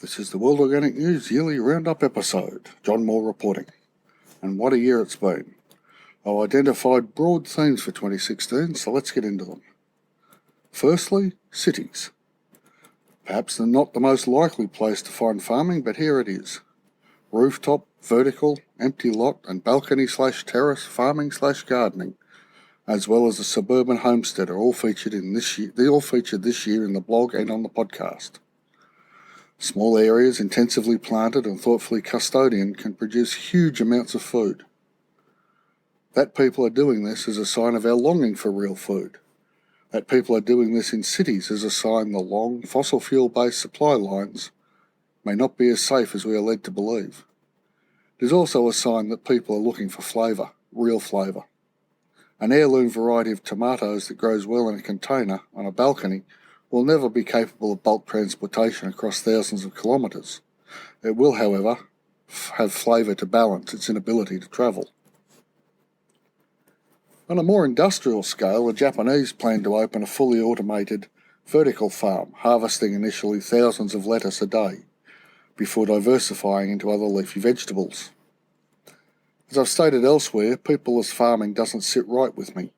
This is the World Organic News yearly roundup episode. John Moore reporting. And what a year it's been. I've identified broad themes for 2016, so let's get into them. Firstly, cities. Perhaps not the most likely place to find farming, but here it is. Rooftop, vertical, empty lot and balcony/terrace farming/gardening, as well as the Suburban Homesteader, all featured this year in the blog and on the podcast. Small areas intensively planted and thoughtfully custodianed can produce huge amounts of food. That people are doing this is a sign of our longing for real food. That people are doing this in cities is a sign the long, fossil fuel-based supply lines may not be as safe as we are led to believe. It is also a sign that people are looking for flavour, real flavour. An heirloom variety of tomatoes that grows well in a container on a balcony will never be capable of bulk transportation across thousands of kilometres. It will, however, have flavour to balance its inability to travel. On a more industrial scale, the Japanese plan to open a fully automated vertical farm, harvesting initially thousands of lettuce a day, before diversifying into other leafy vegetables. As I've stated elsewhere, peopleless farming doesn't sit right with me,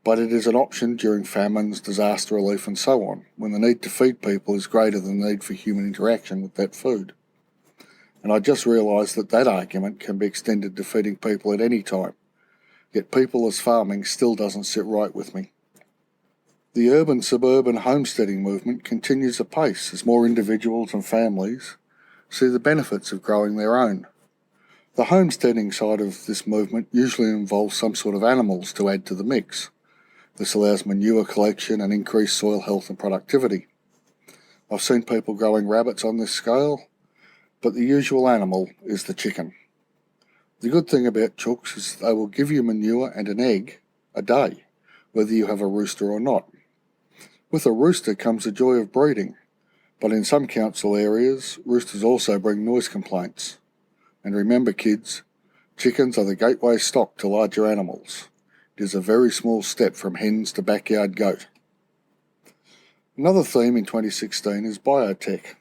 but it is an option during famines, disaster relief and so on, when the need to feed people is greater than the need for human interaction with that food. And I just realised that argument can be extended to feeding people at any time, yet peopleless farming still doesn't sit right with me. The urban-suburban homesteading movement continues apace as more individuals and families see the benefits of growing their own. The homesteading side of this movement usually involves some sort of animals to add to the mix. This allows manure collection and increased soil health and productivity. I've seen people growing rabbits on this scale, but the usual animal is the chicken. The good thing about chooks is they will give you manure and an egg a day, whether you have a rooster or not. With a rooster comes the joy of breeding, but in some council areas, roosters also bring noise complaints. And remember kids, chickens are the gateway stock to larger animals. It is a very small step from hens to backyard goat. Another theme in 2016 is biotech.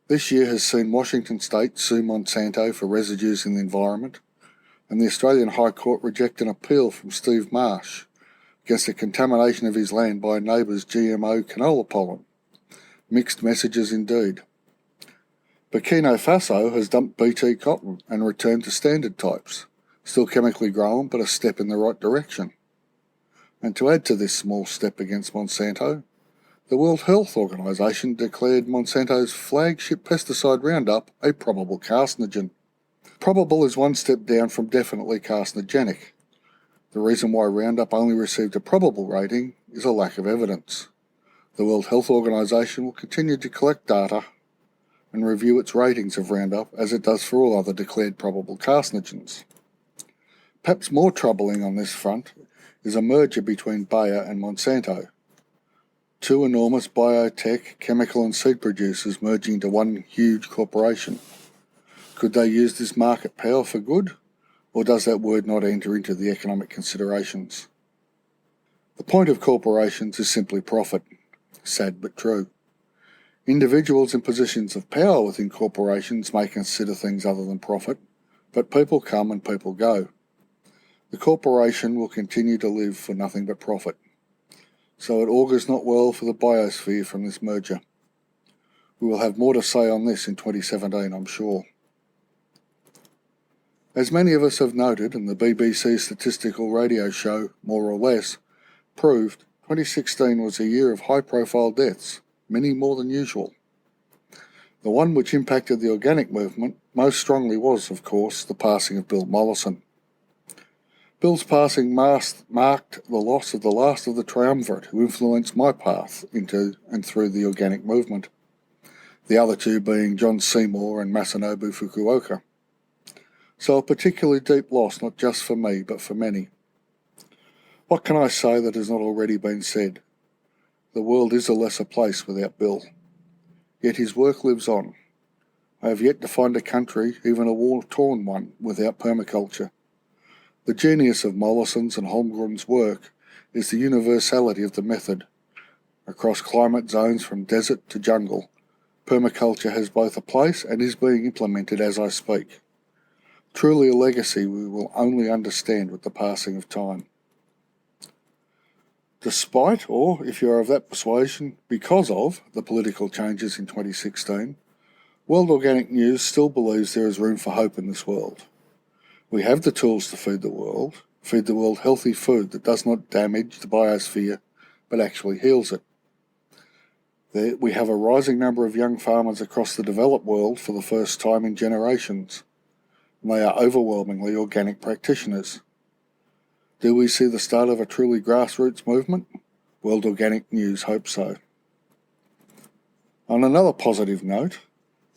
This year has seen Washington State sue Monsanto for residues in the environment, and the Australian High Court reject an appeal from Steve Marsh against the contamination of his land by a neighbour's GMO canola pollen. Mixed messages indeed. Burkina Faso has dumped BT cotton and returned to standard types, still chemically grown but a step in the right direction. And to add to this small step against Monsanto, the World Health Organization declared Monsanto's flagship pesticide Roundup a probable carcinogen. Probable is one step down from definitely carcinogenic. The reason why Roundup only received a probable rating is a lack of evidence. The World Health Organization will continue to collect data and review its ratings of Roundup as it does for all other declared probable carcinogens. Perhaps more troubling on this front is a merger between Bayer and Monsanto. Two enormous biotech, chemical and seed producers merging into one huge corporation. Could they use this market power for good, or does that word not enter into the economic considerations? The point of corporations is simply profit. Sad but true. Individuals in positions of power within corporations may consider things other than profit, but people come and people go. The corporation will continue to live for nothing but profit. So it augurs not well for the biosphere from this merger. We will have more to say on this in 2017, I'm sure. As many of us have noted, and the BBC statistical radio show, More or Less, proved, 2016 was a year of high-profile deaths, many more than usual. The one which impacted the organic movement most strongly was, of course, the passing of Bill Mollison. Bill's passing marked the loss of the last of the triumvirate who influenced my path into and through the organic movement, the other two being John Seymour and Masanobu Fukuoka. So a particularly deep loss not just for me but for many. What can I say that has not already been said? The world is a lesser place without Bill. Yet his work lives on. I have yet to find a country, even a war-torn one, without permaculture. The genius of Mollison's and Holmgren's work is the universality of the method. Across climate zones from desert to jungle, Permaculture has both a place and is being implemented as I speak. Truly a legacy we will only understand with the passing of time. Despite, or if you are of that persuasion, because of the political changes in 2016, World Organic News still believes there is room for hope in this world. We have the tools to feed the world healthy food that does not damage the biosphere, but actually heals it. We have a rising number of young farmers across the developed world for the first time in generations, and they are overwhelmingly organic practitioners. Do we see the start of a truly grassroots movement? World Organic News hopes so. On another positive note,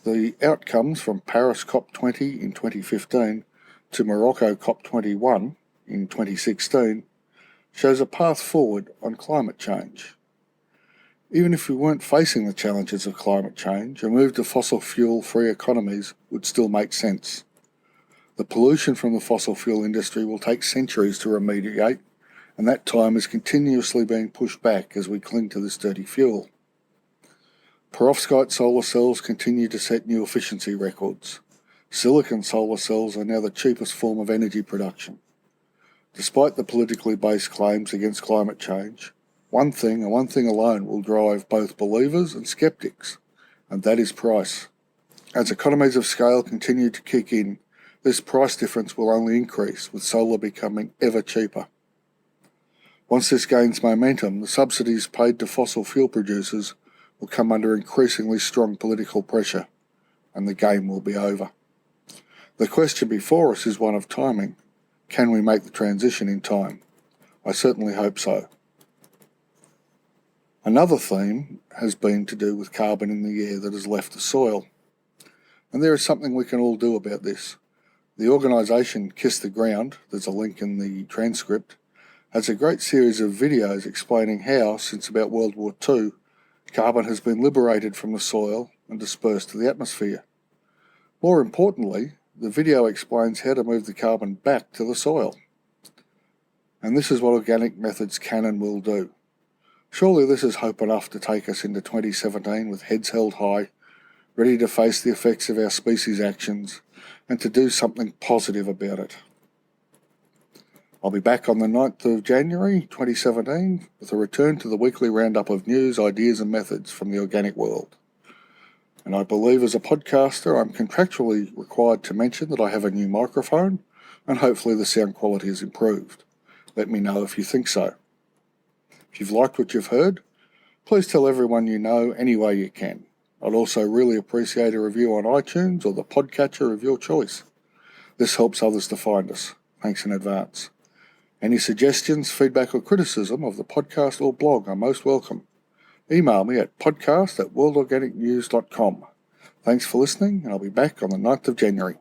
the outcomes from Paris COP20 in 2015 to Morocco COP21 in 2016 shows a path forward on climate change. Even if we weren't facing the challenges of climate change, a move to fossil fuel-free economies would still make sense. The pollution from the fossil fuel industry will take centuries to remediate, and that time is continuously being pushed back as we cling to this dirty fuel. Perovskite solar cells continue to set new efficiency records. Silicon solar cells are now the cheapest form of energy production. Despite the politically based claims against climate change, one thing and one thing alone will drive both believers and skeptics, and that is price. As economies of scale continue to kick in, this price difference will only increase, with solar becoming ever cheaper. Once this gains momentum, the subsidies paid to fossil fuel producers will come under increasingly strong political pressure, and the game will be over. The question before us is one of timing. Can we make the transition in time? I certainly hope so. Another theme has been to do with carbon in the air that has left the soil. And there is something we can all do about this. The organisation Kiss the Ground, there's a link in the transcript, has a great series of videos explaining how, since about World War II, carbon has been liberated from the soil and dispersed to the atmosphere. More importantly, the video explains how to move the carbon back to the soil. And this is what organic methods can and will do. Surely this is hope enough to take us into 2017 with heads held high, ready to face the effects of our species' actions and to do something positive about it. I'll be back on the 9th of January 2017 with a return to the weekly roundup of news, ideas and methods from the organic world. And I believe as a podcaster I'm contractually required to mention that I have a new microphone and hopefully the sound quality is improved. Let me know if you think so. If you've liked what you've heard, please tell everyone you know any way you can. I'd also really appreciate a review on iTunes or the podcatcher of your choice. This helps others to find us. Thanks in advance. Any suggestions, feedback or criticism of the podcast or blog are most welcome. Email me at podcast@worldorganicnews.com. Thanks for listening, and I'll be back on the 9th of January.